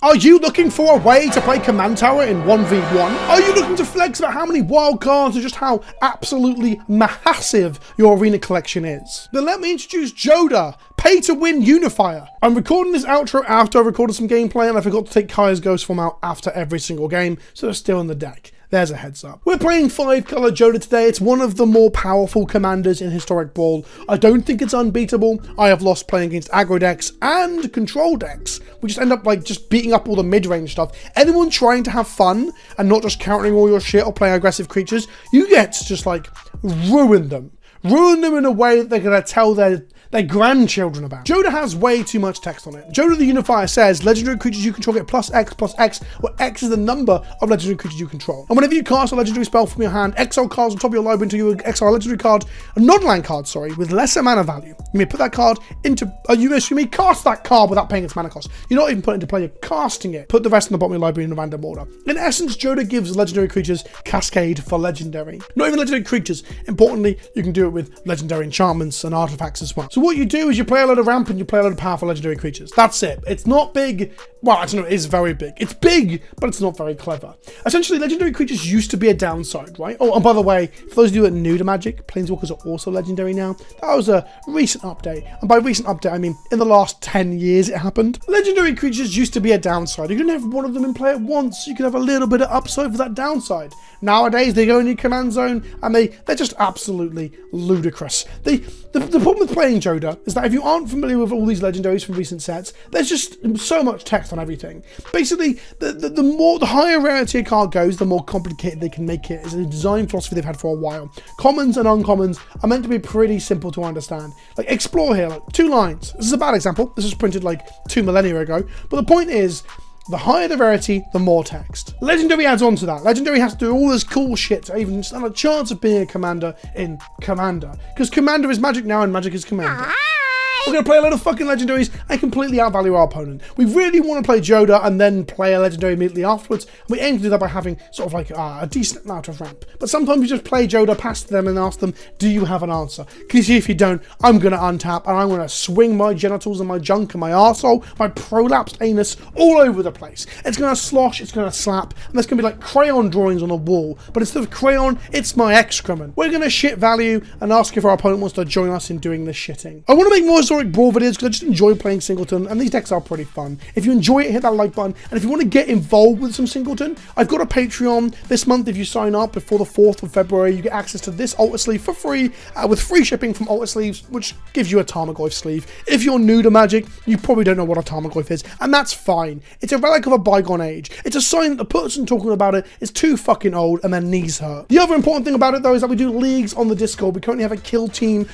Are you looking for a way to play Command Tower in 1v1? Are you looking to flex about how many wild cards or just how absolutely massive your arena collection is? Then let me introduce Jodah, pay-to-win unifier. I'm recording this outro after I recorded some gameplay and I forgot to take Kaya's Ghost form out after every single game, so they're still in the deck. There's a heads up. We're playing 5-color Jodah today. It's one of the more powerful commanders in historic Brawl. I don't think it's unbeatable. I have lost playing against aggro decks and control decks. We just end up like just beating up all the mid-range stuff. Anyone trying to have fun and not just countering all your shit or playing aggressive creatures, you get to just like ruin them. Ruin them in a way that they're going to tell their grandchildren about. Jodah has way too much text on it. Jodah the Unifier says, legendary creatures you control get +X, where X is the number of legendary creatures you control. And whenever you cast a legendary spell from your hand, exile cards on top of your library until you exile a legendary card, a non-land card, with lesser mana value. You may put that card into, you may cast that card without paying its mana cost. You're not even putting it into play, you're casting it. Put the rest in the bottom of your library in a random order. In essence, Jodah gives legendary creatures cascade for legendary. Not even legendary creatures. Importantly, you can do it with legendary enchantments and artifacts as well. So what you do is you play a load of ramp and you play a load of powerful legendary creatures. That's it. It's not big. Well, I don't know, it is very big. It's big, but it's not very clever. Essentially, legendary creatures used to be a downside, right? Oh, and by the way, for those of you that are new to Magic, Planeswalkers are also legendary now. That was a recent update. And by recent update, I mean in the last 10 years it happened. Legendary creatures used to be a downside. You couldn't have one of them in play at once. You could have a little bit of upside for that downside. Nowadays, they go in your command zone and they're just absolutely ludicrous. The problem with playing Jodah is that if you aren't familiar with all these legendaries from recent sets, there's just so much text on everything. Basically, the higher rarity a card goes, the more complicated they can make it. It's a design philosophy they've had for a while. Commons and uncommons are meant to be pretty simple to understand. Like, explore here, like 2 lines. This is a bad example. This was printed like 2 millennia ago. But the point is, the higher the rarity, the more text. Legendary adds on to that. Legendary has to do all this cool shit to even stand a chance of being a commander in Commander. Because Commander is Magic now and Magic is Commander. We're going to play a load of fucking legendaries and completely outvalue our opponent. We really want to play Jodah and then play a legendary immediately afterwards. And we aim to do that by having sort of like a decent amount of ramp. But sometimes you just play Jodah past them and ask them, do you have an answer? Because if you don't, I'm going to untap and I'm going to swing my genitals and my junk and my arsehole, my prolapsed anus all over the place. It's going to slosh, it's going to slap, and there's going to be like crayon drawings on the wall. But instead of crayon, it's my excrement. We're going to shit value and ask if our opponent wants to join us in doing this shitting. I want to make more Brawl videos because I just enjoy playing Singleton and these decks are pretty fun. If you enjoy it, hit that like button, and if you want to get involved with some Singleton, I've got a Patreon this month. If you sign up before the 4th of February, you get access to this Alter sleeve for free with free shipping from Alter sleeves, which gives you a Tarmogoyf sleeve. If you're new to Magic, you probably don't know what a Tarmogoyf is, and that's fine. It's a relic of a bygone age. It's a sign that the person talking about it is too fucking old and their knees hurt. The other important thing about it though is that we do leagues on the Discord. We currently have a Kill Team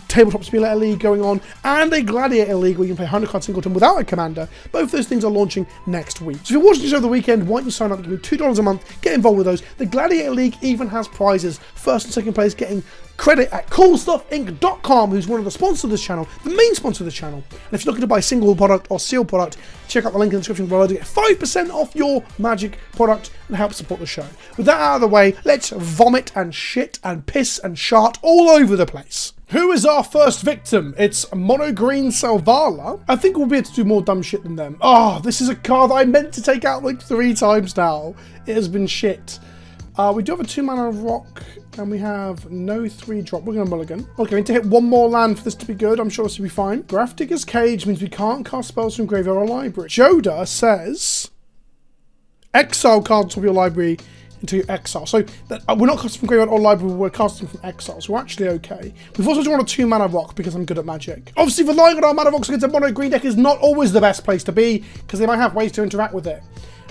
Tabletop Simulator League going on, and a Gladiator League where you can play 100 card Singleton without a commander. Both those things are launching next week. So if you're watching this over the weekend, why don't you sign up? Give me $2 a month, get involved with those. The Gladiator League even has prizes. First and second place getting credit at coolstuffinc.com, who's one of the sponsors of this channel, the main sponsor of this channel. And if you're looking to buy a single product or sealed product, check out the link in the description below to get 5% off your Magic product and help support the show. With that out of the way, let's vomit and shit and piss and shart all over the place. Who is our first victim? It's Mono Green Selvala. I think we'll be able to do more dumb shit than them. Oh, this is a card that I meant to take out like 3 times now. It has been shit. We do have a 2-mana rock, and we have no 3-drop. We're going to mulligan. Okay, we need to hit 1 more land for this to be good. I'm sure this will be fine. Graph Digger's Cage means we can't cast spells from graveyard or library. Jodah says, exile cards from your library into your exile. So we're not casting from graveyard or library, we're casting from exile. So we're actually okay. We've also drawn a 2-mana rock because I'm good at Magic. Obviously, relying on our mana rocks against a mono green deck is not always the best place to be because they might have ways to interact with it.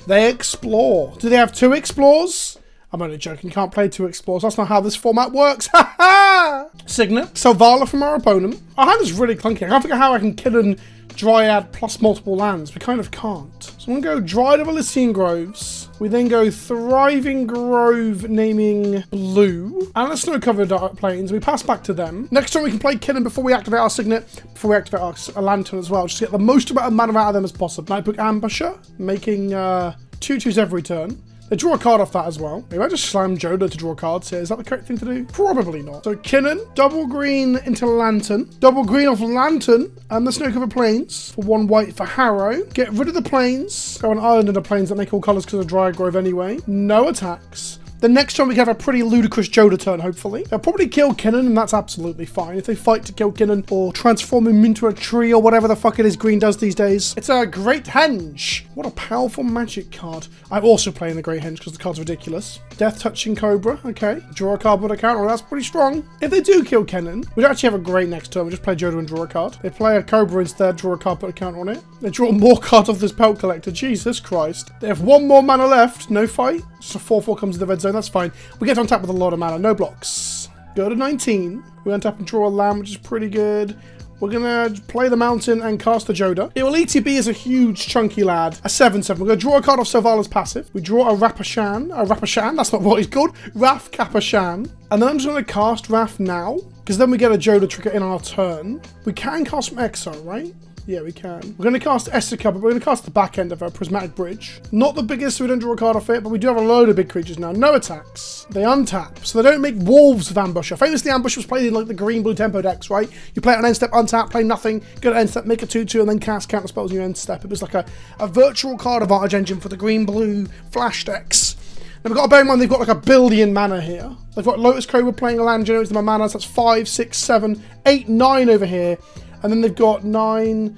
They explore. Do they have 2 explores? I'm only joking, you can't play 2 explores. That's not how this format works. Ha ha! Signet, Selvala from our opponent. Our hand is really clunky. I can't figure out how I can kill and Dryad plus multiple lands. We kind of can't. So I'm going to go Dryad of Elysian Groves. We then go Thriving Grove, naming blue. And a Snow-Covered Plains. We pass back to them. Next turn we can play Killing before we activate our Signet, before we activate our Lantern as well, just to get the most amount of mana out of them as possible. Nightbook Ambusher, making 2/2s every turn. They draw a card off that as well. Maybe I just slam Jodah to draw cards here. Is that the correct thing to do? Probably not. So Kinnan, double green into Lantern. Double green off Lantern and the Snow-Covered Plains for 1 white for Harrow. Get rid of the Plains. Go an island in the Plains that make all colours because of Dry Grove anyway. No attacks. The next turn we can have a pretty ludicrous Jodah turn, hopefully. They'll probably kill Kinnan, and that's absolutely fine. If they fight to kill Kinnan or transform him into a tree or whatever the fuck it is Green does these days. It's a Great Henge. What a powerful magic card. I'm also playing the Great Henge because the card's ridiculous. Death Touching Cobra. Okay. Draw a card with a counter. That's pretty strong. If they do kill Kinnan, we'd actually have a great next turn. We just play Jodah and draw a card. They play a Cobra instead, draw a card, put a counter on it. They draw more cards off this Pelt Collector. Jesus Christ. They have 1 more mana left. No fight. So 4/4 comes to the red zone. That's fine. We get on tap with a lot of mana. No blocks. Go to 19. We untap and draw a land, which is pretty good. We're going to play the mountain and cast the Jodah. It will ETB as a huge chunky lad. A 7/7. We're going to draw a card off Sylvala's passive. We draw a Rapashan. That's not what he's called. Raf Kapashan. And then I'm just going to cast Raf now, because then we get a Jodah trigger in our turn. We can cast from Exile, right? Yeah, we can. We're going to cast Essica, but we're going to cast the back end of our Prismatic Bridge. Not the biggest, so we don't draw a card off it, but we do have a load of big creatures now. No attacks. They untap, so they don't make Wolves of Ambusher. Famously, Ambush was played in like the green-blue tempo decks, right? You play it on end step, untap, play nothing, go to end step, make a 2/2, and then cast counter spells on your end step. It was like a virtual card advantage engine for the green-blue flash decks. Now we've got to bear in mind they've got like 1 billion mana here. They've got Lotus Cobra playing a land, generates them a mana, so that's 5, 6, 7, 8, 9 over here. And then they've got 9...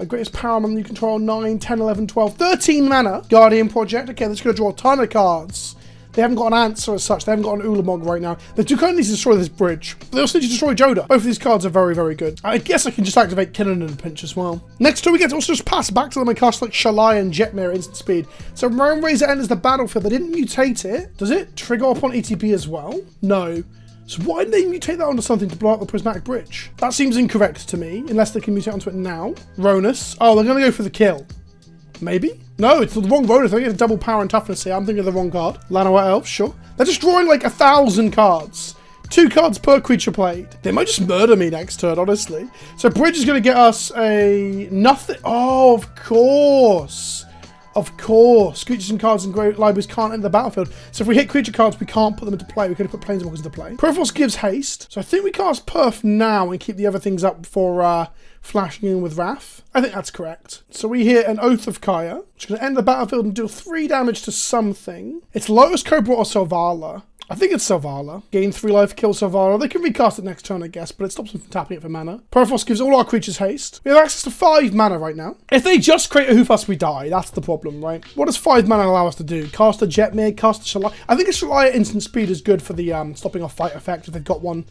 greatest power man you control, 9, 10, 11, 12, 13 mana. Guardian Project. Okay, they're just going to draw a ton of cards. They haven't got an answer as such. They haven't got an Ulamog right now. They do kind of need to destroy this bridge. They also need to destroy Jodah. Both of these cards are very, very good. I guess I can just activate Kinnan in a pinch as well. Next turn, we get to also just pass back to them and cast like Shalai and Jetmir at instant speed. So Realm Razor enters the battlefield. They didn't mutate it. Does it trigger upon ETB as well? No. So why did they mutate that onto something to blow up the Prismatic Bridge? That seems incorrect to me, unless they can mutate onto it now. Ronus. Oh, they're going to go for the kill. Maybe? No, it's the wrong Ronus. They get double power and toughness here. I'm thinking of the wrong card. Llanowar Elf, sure. They're just drawing like 1,000 cards. 2 cards per creature played. They might just murder me next turn, honestly. So Bridge is going to get us a nothing. Oh, of course. Of course, creatures and cards in great libraries can't enter the battlefield. So if we hit creature cards, we can't put them into play. We could have put Planeswalkers into play. Perforce gives haste. So I think we cast Perf now and keep the other things up for flashing in with Wrath. I think that's correct. So we hit an Oath of Kaya, which is going to enter the battlefield and deal 3 damage to something. It's Lotus Cobra or Sylvala. I think it's Sylvala. Gain 3 life, kill Sylvala. They can recast it next turn, I guess, but it stops them from tapping it for mana. Perforce gives all our creatures haste. We have access to 5 mana right now. If they just create a Hoofus, we die. That's the problem, right? What does 5 mana allow us to do? Cast a Jetmir, cast a Shalai. I think a Shalai at instant speed is good for the stopping off fight effect if they've got one.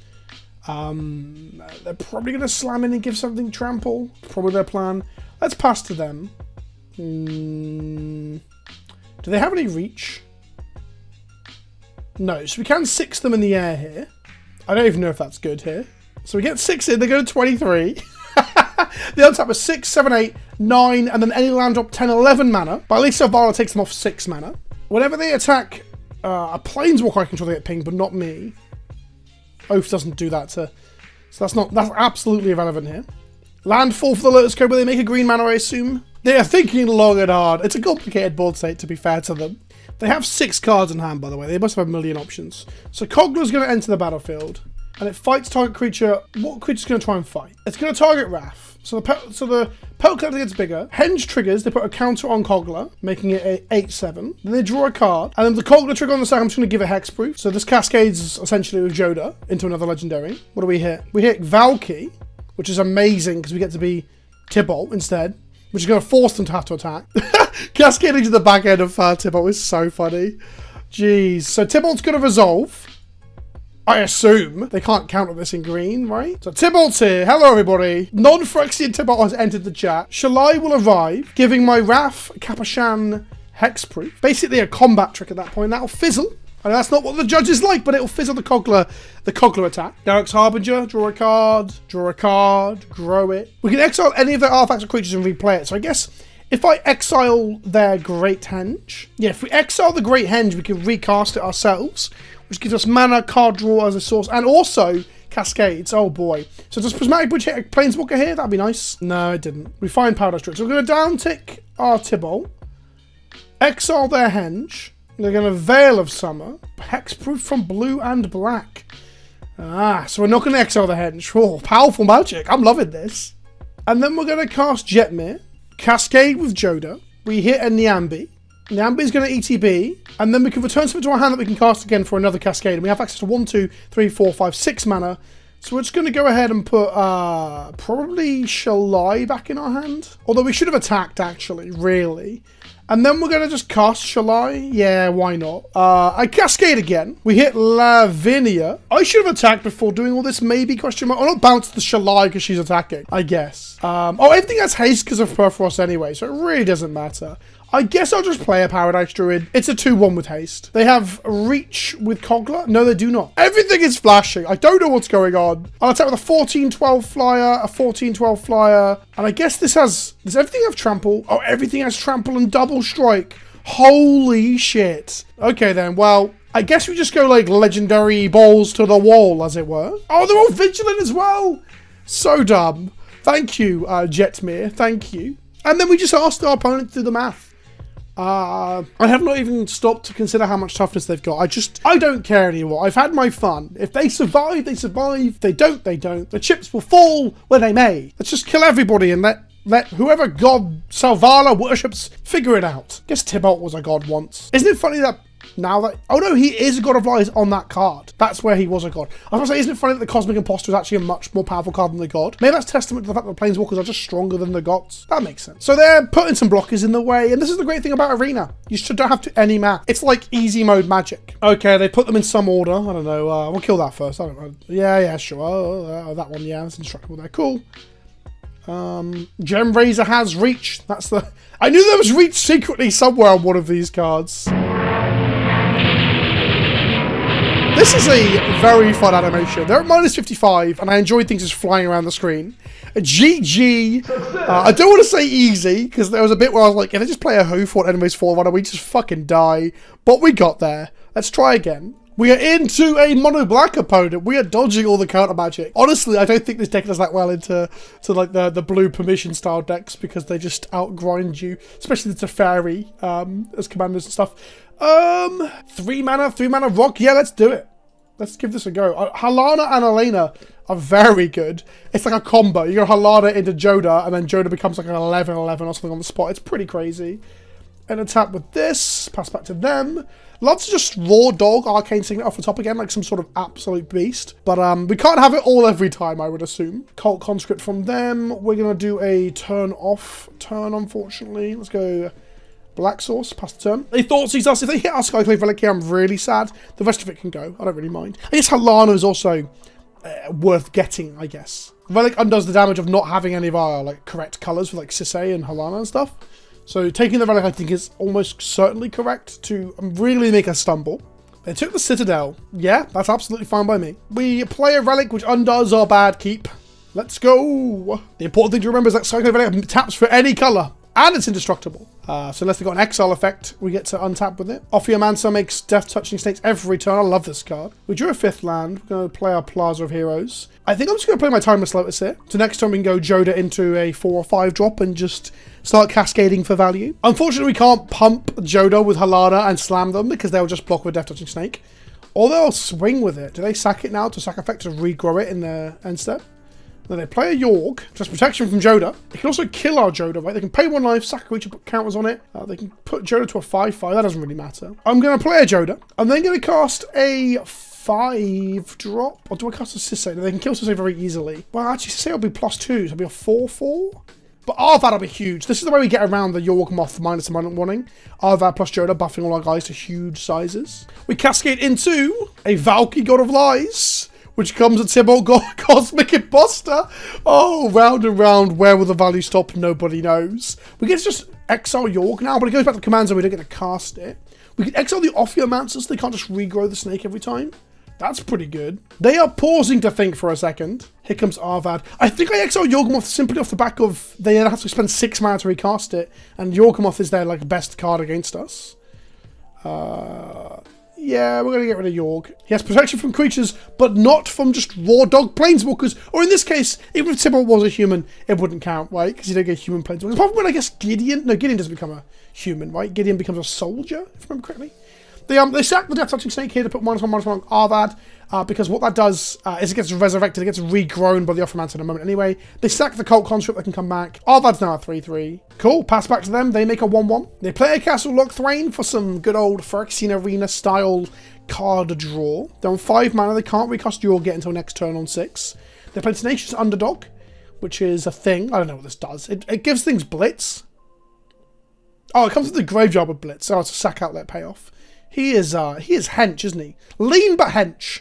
They're probably going to slam in and give something trample. Probably their plan. Let's pass to them. Do they have any reach? No, so we can 6 them in the air here. I don't even know if that's good here. So we get 6 in, they go to 23. They untap with 6, 7, 8, 9, and then any land drop 10, 11 mana. But at least Sylvala takes them off 6 mana. Whenever they attack a Planeswalker I control, they get pinged, but not me. Oath doesn't do that to... So that's absolutely irrelevant here. Landfall for the Lotus Cobra, they make a green mana, I assume. They are thinking long and hard. It's a complicated board state, to be fair to them. They have 6 cards in hand, by the way. They must have a million options. So Kogla's going to enter the battlefield, and it fights target creature. What creature's going to try and fight? It's going to target Wrath. So the Pelt Collector gets bigger. Henge triggers. They put a counter on Kogla, making it a 8/7. Then they draw a card, and then the Kogla trigger on the side. I'm just going to give it hexproof. So this cascades essentially with Jodah into another legendary. What do we hit? We hit Valky, which is amazing because we get to be Tibalt instead, which is going to force them to have to attack. Cascading to the back end of Tibalt is so funny. Jeez. So Tibalt's going to resolve. I assume. They can't counter this in green, right? So Tibalt's here. Hello, everybody. Non-Phyrexian Tibalt has entered the chat. Shalai will arrive, giving my Wrath Kapashan hexproof. Basically a combat trick at that point. That'll fizzle. And that's not what the judges like, but it'll fizzle the Kogla attack. Derek's Harbinger, draw a card, grow it. We can exile any of their artifacts or creatures and replay it. So I guess if I exile their Great Henge, yeah, if we exile the Great Henge, we can recast it ourselves, which gives us mana, card draw as a source, and also cascades. Oh boy. So does Prismatic Bridge hit a Planeswalker here? That'd be nice. No, it didn't. We find Powder Strix. So we're going to down tick our Tibalt, exile their Henge, They're going to Veil of Summer. Hexproof from blue and black. Ah, so we're not going to exile the Henge. Oh, powerful magic. I'm loving this. And then we're going to cast Jetmir. Cascade with Jodah. We hit a Nyambi. Nyambi's going to ETB. And then we can return something to our hand that we can cast again for another Cascade. And we have access to 1, 2, 3, 4, 5, 6 mana. So we're just going to go ahead and put probably Shalai back in our hand. Although we should have attacked, actually, really. And then we're going to just cast Shalai. Yeah, why not? I Cascade again. We hit Lavinia. I should have attacked before doing all this, maybe, question mark. I'll not bounce the Shalai because she's attacking, I guess. Oh, everything has haste because of Perforos anyway, so it really doesn't matter. I guess I'll just play a Paradise Druid. It's a 2-1 with haste. They have Reach with Kogla. No, they do not. Everything is flashing. I don't know what's going on. I'll attack with a 14-12 flyer, a 14-12 flyer. And I guess this has... Does everything have trample? Oh, everything has trample and double strike. Holy shit. Okay then, well, I guess we just go like legendary balls to the wall, as it were. Oh, they're all vigilant as well. So dumb. Thank you, Jetmir. Thank you. And then we just asked our opponent to do the math. I have not even stopped to consider how much toughness they've got. I don't care anymore. I've had my fun. If they survive, they survive. If they don't, they don't. The chips will fall where they may. Let's just kill everybody and let whoever god Salvala worships figure it out. I guess Tybalt was a god once. Isn't it funny that now that... Oh no, he is a god of lies on that card. That's where he was a god. I was going to say, isn't it funny that the Cosmic Imposter is actually a much more powerful card than the god? Maybe that's testament to the fact that the Planeswalkers are just stronger than the gods. That makes sense. So they're putting some blockers in the way, and this is the great thing about Arena. You don't have to any map. It's like easy mode magic. Okay, they put them in some order. I don't know. We'll kill that first. I don't know. Yeah, sure. Oh, that one, yeah, that's indestructible there. Cool. Gem Razor has Reach. That's the... I knew there was Reach secretly somewhere on one of these cards. This is a very fun animation. They're at minus 55, and I enjoy things just flying around the screen. GG. I don't want to say easy, because there was a bit where I was like, if they just play a hoof or enemies fall, why don't we just fucking die? But we got there. Let's try again. We are into a mono-black opponent. We are dodging all the counter magic. Honestly, I don't think this deck does that well into like the blue permission style decks, because they just outgrind you, especially the Teferi as commanders and stuff. 3 mana rock. Yeah, let's do it. Let's give this a go. Halana and Elena are very good. It's like a combo. You go Halana into Jodah, and then Jodah becomes like an 11/11 or something on the spot. It's pretty crazy. And attack with this. Pass back to them. Lots of just raw dog Arcane Signet off the top again, like some sort of absolute beast. But we can't have it all every time, I would assume. Cult Conscript from them. We're going to do a turn-off turn, unfortunately. Let's go... Black Source, pass the turn. They thought sees us. If they hit our Skyclave Relic here, I'm really sad. The rest of it can go. I don't really mind. I guess Halana is also worth getting, I guess. Relic undoes the damage of not having any of our like correct colours for like Sisei and Halana and stuff. So taking the Relic, I think, is almost certainly correct to really make us stumble. They took the Citadel. Yeah, that's absolutely fine by me. We play a Relic which undoes our bad keep. Let's go. The important thing to remember is that Skyclave Relic taps for any colour. And it's indestructible. So unless they've got an exile effect, we get to untap with it. Ophiomancer makes Death Touching Snakes every turn. I love this card. We drew a 5th land. We're going to play our Plaza of Heroes. I think I'm just going to play my Timeless Lotus here. So next time we can go Jodah into a 4 or 5 drop and just start cascading for value. Unfortunately, we can't pump Jodah with Halana and slam them because they'll just block with Death Touching Snake. Or they'll swing with it. Do they sack it now to sack effect to regrow it in their end step? Then they play a York, just protection from Jodah. They can also kill our Jodah, right? They can pay 1 life, sack a creature, put counters on it. They can put Jodah to a 5/5. That doesn't really matter. I'm going to play a Jodah. I'm then going to cast a 5 drop. Or do I cast a Sisei? They can kill Sisei very easily. Well, actually, Sisei will be +2, so it'll be a 4/4. But Arvad will be huge. This is the way we get around the York Moth minus the warning. Arvad plus Jodah buffing all our guys to huge sizes. We cascade into a Valky God of Lies, which comes at Tybalt Cosmic Imposter. Oh, round and round. Where will the value stop? Nobody knows. We get to just exile York now, but it goes back to command, so we don't get to cast it. We can exile the Ophiomancer, so they can't just regrow the snake every time. That's pretty good. They are pausing to think for a second. Here comes Arvad. I think I exile Yorgamoth simply off the back of they have to spend 6 mana to recast it, and Yorgamoth is their like best card against us. Yeah, we're going to get rid of York. He has protection from creatures, but not from just raw dog planeswalkers. Or in this case, even if Tibalt was a human, it wouldn't count, right? Because you don't get human planeswalkers. Apart from when I guess Gideon... No, Gideon doesn't become a human, right? Gideon becomes a soldier, if I remember correctly. They sack the Death Touching Snake here to put -1/-1/1 on Arvad, because what that does is it gets resurrected, it gets regrown by the Offermancer in a moment anyway. They sack the Cult Conscript that can come back. Arvad's now a 3/3. Cool, pass back to them, they make a 1/1. They play a Castle Lochthwain for some good old Phyrexian Arena style card draw. They're on 5 mana, they can't recast your get until next turn on 6. They play Tenacious Underdog, which is a thing. I don't know what this does. It gives things Blitz. Oh, it comes with the Graveyard with Blitz, so it's a sack outlet payoff. He is hench, isn't he? Lean but hench.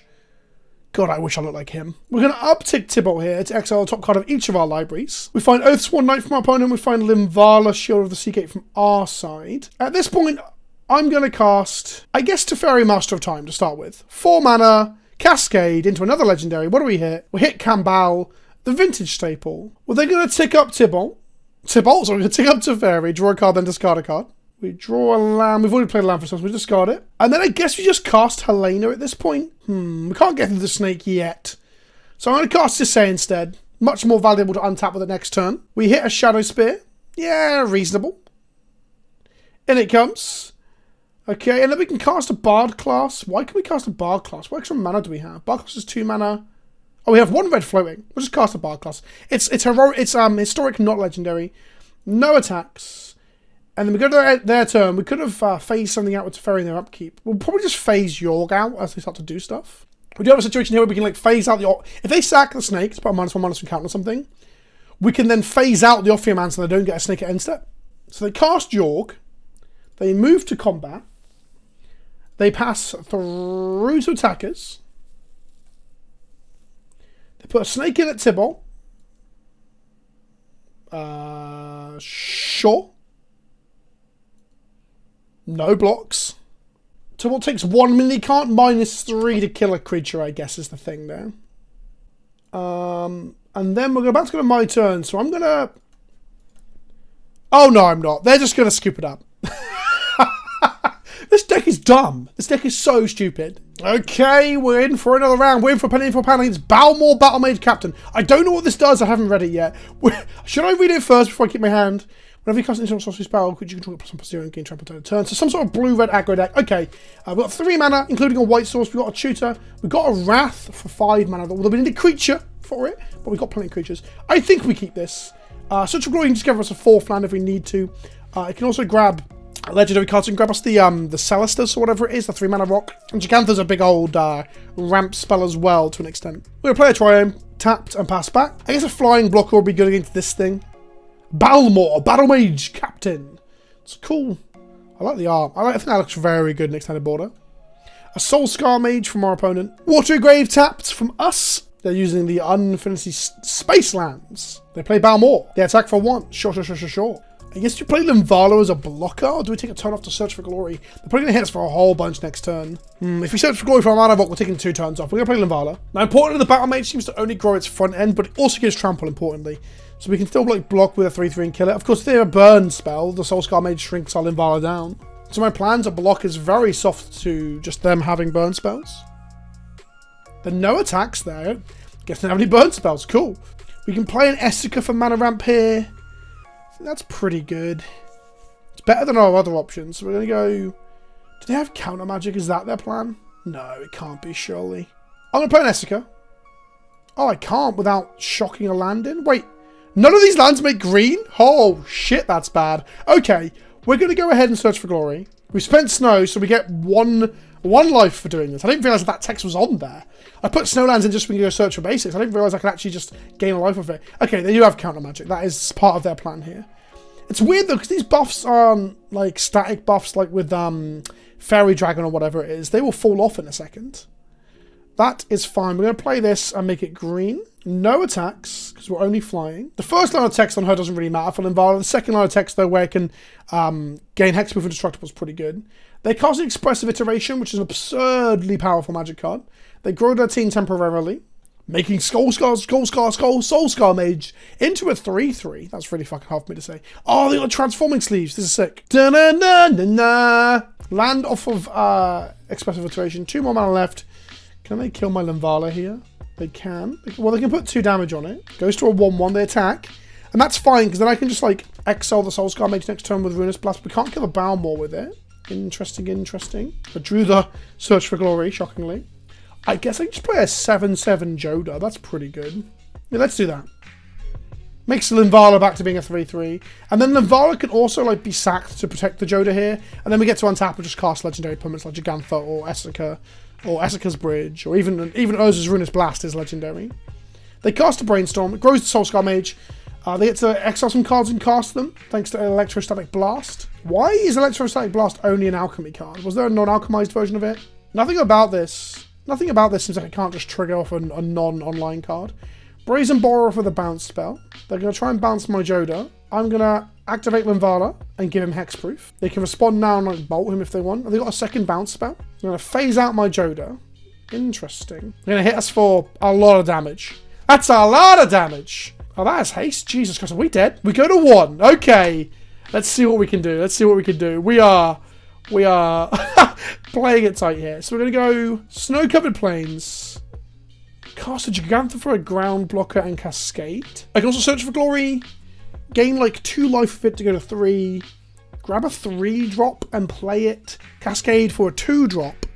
God, I wish I looked like him. We're going to uptick Tibalt here to exile the top card of each of our libraries. We find Oathsworn Knight from our opponent. We find Limvala, Shield of the Seagate from our side. At this point, I'm going to cast, I guess, Teferi, Master of Time to start with. 4 mana, Cascade into another legendary. What do we hit? We hit Kambal, the Vintage staple. Well, they're going to tick up Tibalt. So we're going to tick up Teferi, draw a card, then discard a card. We draw a land. We've already played a land for us, so we discard it. And then I guess we just cast Helena at this point. We can't get through the snake yet. So I'm going to cast Tisei instead. Much more valuable to untap with it next turn. We hit a Shadow Spear. Yeah, reasonable. In it comes. Okay, and then we can cast a Bard class. Why can we cast a Bard class? What extra mana do we have? Bard class is 2 mana. Oh, we have 1 red floating. We'll just cast a Bard class. It's heroic. It's historic, not legendary. No attacks. And then we go to their turn. We could have phased something out with Teferi in their upkeep. We'll probably just phase Yorg out as they start to do stuff. We do have a situation here where we can like phase out the... If they sack the snake, to put a -1/-1 count or something, we can then phase out the Ophiomancer so they don't get a snake at end step. So they cast Yorg. They move to combat. They pass through to attackers. They put a snake in at Tibalt. Sure. No blocks. Tibalt takes 1 minute. He can't -3 to kill a creature, I guess, is the thing there. And then we're about to go to my turn, so I'm going to... Oh, no, I'm not. They're just going to scoop it up. This deck is dumb. This deck is so stupid. Okay, we're in for another round. We're in for a penny for a pound against Balmore Battlemage Captain. I don't know what this does. I haven't read it yet. Should I read it first before I keep my hand? Whenever you cast an internal sorcery spell, could you control it +1/+0 and gain trample turn turn? So some sort of blue-red aggro deck. Okay, we've got 3 mana, including a white source. We've got a tutor. We've got a Wrath for 5 mana. Although we need a creature for it, but we've got plenty of creatures. I think we keep this. Search for Glory can just give us a 4th land if we need to. It can also grab legendary cards and grab us the Celestus or whatever it is, the 3 mana rock. And Gigantha's a big old ramp spell as well to an extent. We're going to play a Triumph, tapped and pass back. I guess a flying blocker would be good against this thing. Balmore, Battlemage Captain. It's cool. I like the art. I think that looks very good in extended border. A Soulscar Mage from our opponent. Watery Grave tapped from us. They're using the Unfinished Space Lands. They play Balmore. They attack for 1. Sure. I guess you play Limvala as a blocker, or do we take a turn off to Search for Glory? They're probably going to hit us for a whole bunch next turn. If we Search for Glory for a mana vault, we're taking 2 turns off. We're going to play Limvala. Now, importantly, the Battlemage seems to only grow its front end, but it also gives trample, importantly. So we can still like block with a 3/3 and kill it. Of course, if they have a burn spell, the Soulscar Mage shrinks our Limvala down. So my plan to block is very soft to just them having burn spells. There are no attacks there. Guess they don't have any burn spells. Cool. We can play an Essica for mana ramp here. I think that's pretty good. It's better than our other options. So we're going to go... Do they have counter magic? Is that their plan? No, it can't be, surely. I'm going to play an Essica. Oh, I can't without shocking a land in? Wait. None of these lands make green? Oh, shit, that's bad. Okay, we're going to go ahead and Search for Glory. We spent snow, so we get one life for doing this. I didn't realise that text was on there. I put Snowlands in just so we can go search for basics. I didn't realise I could actually just gain a life of it. Okay, they do have counter magic. That is part of their plan here. It's weird, though, because these buffs aren't, like, static buffs like with Fairy Dragon or whatever it is. They will fall off in a second. That is fine. We're going to play this and make it green. No attacks, because we're only flying. The first line of text on her doesn't really matter for Limvala. The second line of text, though, where it can gain Hexproof and Indestructible is pretty good. They cast an Expressive Iteration, which is an absurdly powerful magic card. They grow their team temporarily, making Soulscar Mage into a 3/3. That's really fucking hard for me to say. Oh, they got transforming sleeves. This is sick. Da-na-na-na-na. Land off of Expressive Iteration. 2 more mana left. Can they kill my Linvala here? They can. Well, they can put 2 damage on it. Goes to a 1/1. They attack. And that's fine, because then I can just, like, exile the Soulscar Mage next turn with Ruinous Blast. We can't kill the Balmor with it. Interesting, interesting. I drew the Search for Glory, shockingly. I guess I can just play a 7/7 Jodah. That's pretty good. Yeah, let's do that. Makes Linvala back to being a 3/3. And then Linvala can also like be sacked to protect the Jodah here. And then we get to untap and just cast legendary permanents like Gigantha or Essica. Or Essica's Bridge. Or even Urza's Ruinous Blast is legendary. They cast a Brainstorm. It grows the Soulscar Mage. They get to exile some cards and cast them. Thanks to Electrostatic Blast. Why is Electrostatic Blast only an alchemy card? Was there a non-alchemized version of it? Nothing about this seems like it can't just trigger off a non-online card. Brazen Borrower for the bounce spell. They're going to try and bounce my Jodah. I'm going to activate Linvala and give him Hexproof. They can respond now and like bolt him if they want. Have they got a second bounce spell? I'm going to phase out my Jodah. Interesting. They're going to hit us for a lot of damage. That's a lot of damage. Oh, that is haste. Jesus Christ, are we dead? We go to 1. Okay. Let's see what we can do. Let's see what we can do. We are playing it tight here. So we're going to go Snow-Covered Plains. Cast a Gigantha for a ground blocker and Cascade. I can also search for Glory. Gain like 2 life of it to go to 3. Grab a 3-drop and play it. Cascade for a 2-drop.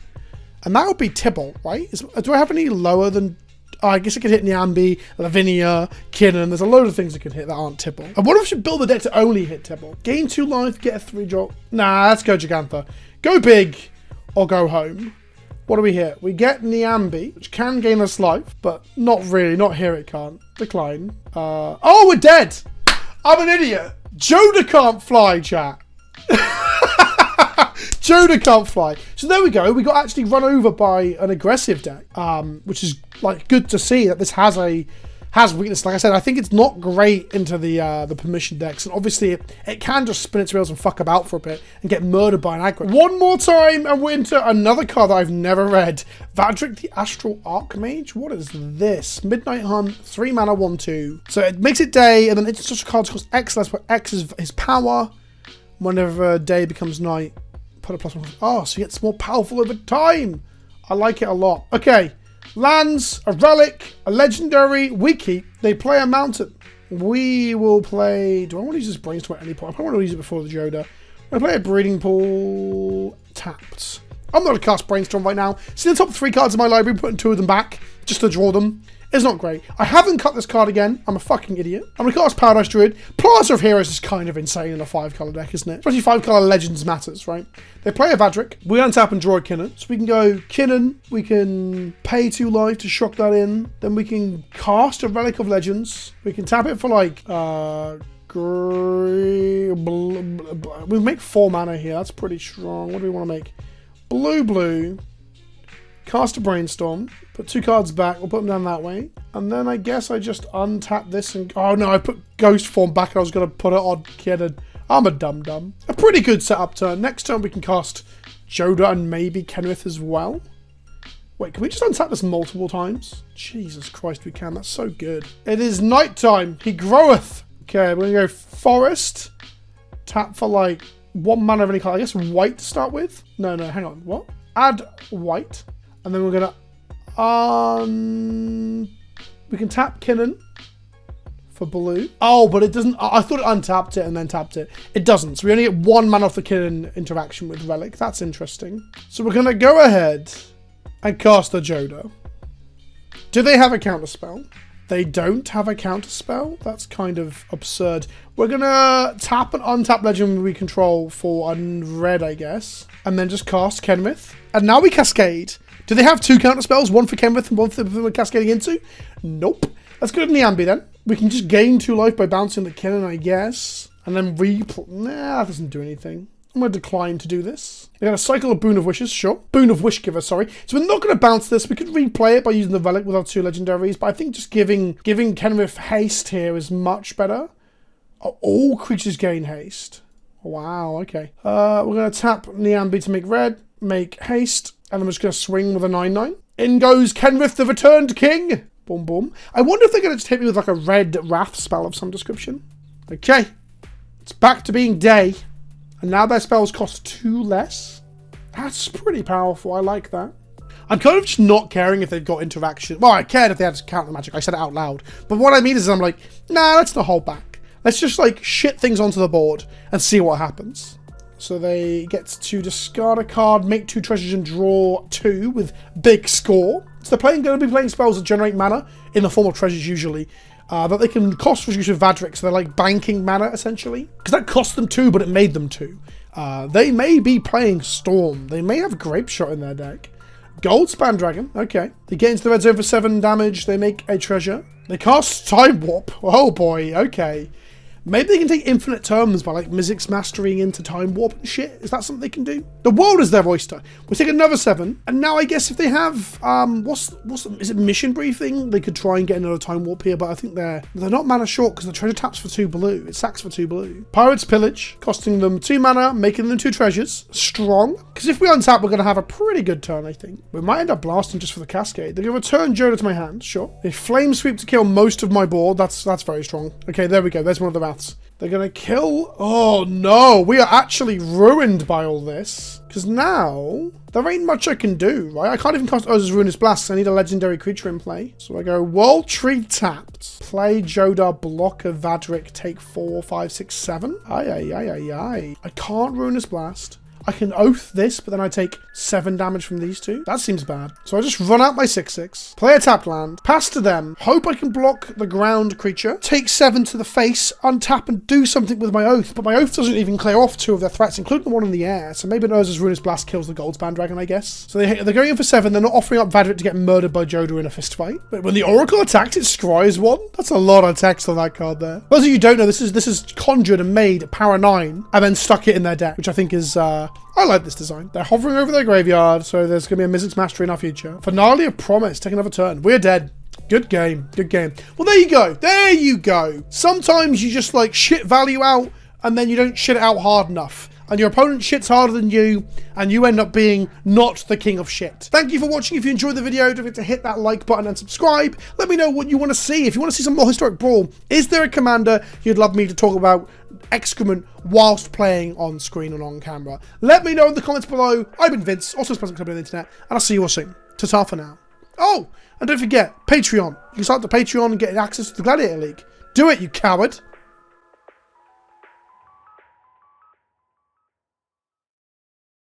And that would be Tibble, right? Do I have any lower than... Oh, I guess I could hit Nyambi, Lavinia, Kinnan. There's a load of things I could hit that aren't Tibble. I wonder if I should build the deck to only hit Tibble. Gain 2 life, get a 3-drop. Nah, let's go Gigantha. Go big or go home. What do we hit? We get Nyambi, which can gain us life, but not really. Not here it can't. Decline. Oh, we're dead! I'm an idiot. Jodah can't fly, chat. Jodah can't fly. So there we go. We got actually run over by an aggressive deck, which is like good to see that this has weakness. Like I said, I think it's not great into the permission decks, and obviously it can just spin its wheels and fuck about for a bit and get murdered by an aggro. One more time, and we're into another card that I've never read. Vadrik, the Astral Archmage. What is this? Midnight Hunt, 3 mana, 1/2. So it makes it day, and then it's just a card that costs X less, where X is his power. Whenever day becomes night, put a +1. Oh, so he gets more powerful over time. I like it a lot. Okay. Lands, a relic, a legendary, we keep. They play a mountain. We will play... Do I want to use this Brainstorm at any point? I probably want to use it before the Jodah. I play a Breeding Pool tapped. I'm not going to cast Brainstorm right now. See the top 3 cards in my library, putting 2 of them back just to draw them. It's not great. I haven't cut this card again. I'm a fucking idiot. I'm going to cast Paradise Druid. Plaza of Heroes is kind of insane in a 5-colour deck, isn't it? Especially 5-colour Legends matters, right? They play a Vadrik. We untap and draw a Kinnan. So we can go Kinnan. We can pay 2 life to shock that in. Then we can cast a Relic of Legends. We can tap it for like... we make 4 mana here. That's pretty strong. What do we want to make? Blue. Cast a Brainstorm. Put 2 cards back. We'll put them down that way. And then I guess I just untap this and... Oh no, I put Ghost Form back and I was going to put it on Kinnan. I'm a dum-dum. A pretty good setup turn. Next turn we can cast Jodah and maybe Kenrith as well. Wait, can we just untap this multiple times? Jesus Christ, we can. That's so good. It is nighttime. He groweth. Okay, we're going to go Forest. Tap for like 1 mana of any color. I guess white to start with. No, hang on. What? Add white. And then we're going to... we can tap Kinnan for blue. Oh, but it doesn't... I thought it untapped it and then tapped it. It doesn't. So we only get 1 mana off the Kinnan interaction with Relic. That's interesting. So we're going to go ahead and cast the Jodah. Do they have a counterspell? They don't have a counterspell? That's kind of absurd. We're going to tap and untap Legend we control for red, I guess. And then just cast Kenrith. And now we Cascade. Do they have 2 counterspells? 1 for Kenrith and 1 for the we're cascading into? Nope. Let's go to Nyambi then. We can just gain 2 life by bouncing the Kinnan, I guess. And then nah, that doesn't do anything. I'm going to decline to do this. We're going to cycle a Boon of Wishes, sure. Boon of Wishgiver, sorry. So we're not going to bounce this. We could replay it by using the Relic with our 2 legendaries, but I think just giving Kenrith haste here is much better. All creatures gain haste. Wow, okay. We're going to tap Nyambi to make red, make haste, and I'm just going to swing with a 9/9. In goes Kenrith, the Returned King. Boom, boom. I wonder if they're going to just hit me with like a red Wrath spell of some description. Okay. It's back to being day. And now their spells cost 2 less. That's pretty powerful. I like that. I'm kind of just not caring if they've got interaction. Well, I cared if they had counter magic. I said it out loud. But what I mean is I'm like, nah, let's not hold back. Let's just like shit things onto the board and see what happens. So they get to discard a card, make 2 treasures and draw 2 with big score. So they're going to be playing spells that generate mana in the form of treasures usually. That they can cost reduce with Vadrik, so they're like banking mana essentially. Because that cost them 2, but it made them 2. They may be playing Storm. They may have Grape Shot in their deck. Gold Span Dragon, okay. They get into the red zone for 7 damage, they make a treasure. They cast Time Warp, oh boy, okay. Maybe they can take infinite terms by like Mizzix mastering into Time Warp and shit. Is that something they can do? The world is their oyster. We'll take another 7. And now I guess if they have, is it Mission Briefing? They could try and get another Time Warp here, but I think they're not mana short because the treasure taps for 2 blue. It sacks for 2 blue. Pirates Pillage, costing them 2 mana, making them 2 treasures. Strong. Because if we untap, we're going to have a pretty good turn, I think. We might end up blasting just for the Cascade. They're going to return Jodah to my hand, sure. A Flame Sweep to kill most of my board. That's very strong. Okay, there we go. There's one of the wraths. They're gonna kill... Oh no, we are actually ruined by all this. Because now, there ain't much I can do, right? I can't even cast Urza's Ruinous Blast. I need a legendary creature in play. So I go World Tree tapped. Play Jodah, block a Vadrik, take 4, 5, 6, 7. Aye. I can't Ruinous Blast. I can Oath this, but then I take 7 damage from these 2. That seems bad. So I just run out my 6/6, play a tapped land, pass to them, hope I can block the ground creature, take 7 to the face, untap and do something with my Oath. But my Oath doesn't even clear off 2 of their threats, including the one in the air. So maybe Urza's Ruinous Blast kills the Gold Span Dragon, I guess. So they're going in for 7. They're not offering up Vadrik to get murdered by Jodah in a fist fight. But when the Oracle attacks, it scries 1. That's a lot of text on that card there. Those of you who don't know, this is conjured and made power 9 and then stuck it in their deck, which I think is... I like this design. They're hovering over their graveyard, so there's going to be a Mizzix Mastery in our future. Finale of Promise. Take another turn. We're dead. Good game. Good game. Well, there you go. There you go. Sometimes you just like shit value out and then you don't shit it out hard enough. And your opponent shits harder than you, and you end up being not the king of shit. Thank you for watching. If you enjoyed the video, don't forget to hit that like button and subscribe. Let me know what you want to see. If you want to see some more historic Brawl, is there a commander you'd love me to talk about excrement whilst playing on screen and on camera? Let me know in the comments below. I've been Vince, also PleasantKenobi on the internet, and I'll see you all soon. Ta-ta for now. Oh, and don't forget, Patreon. You can start the Patreon and get access to the Gladiator League. Do it, you coward.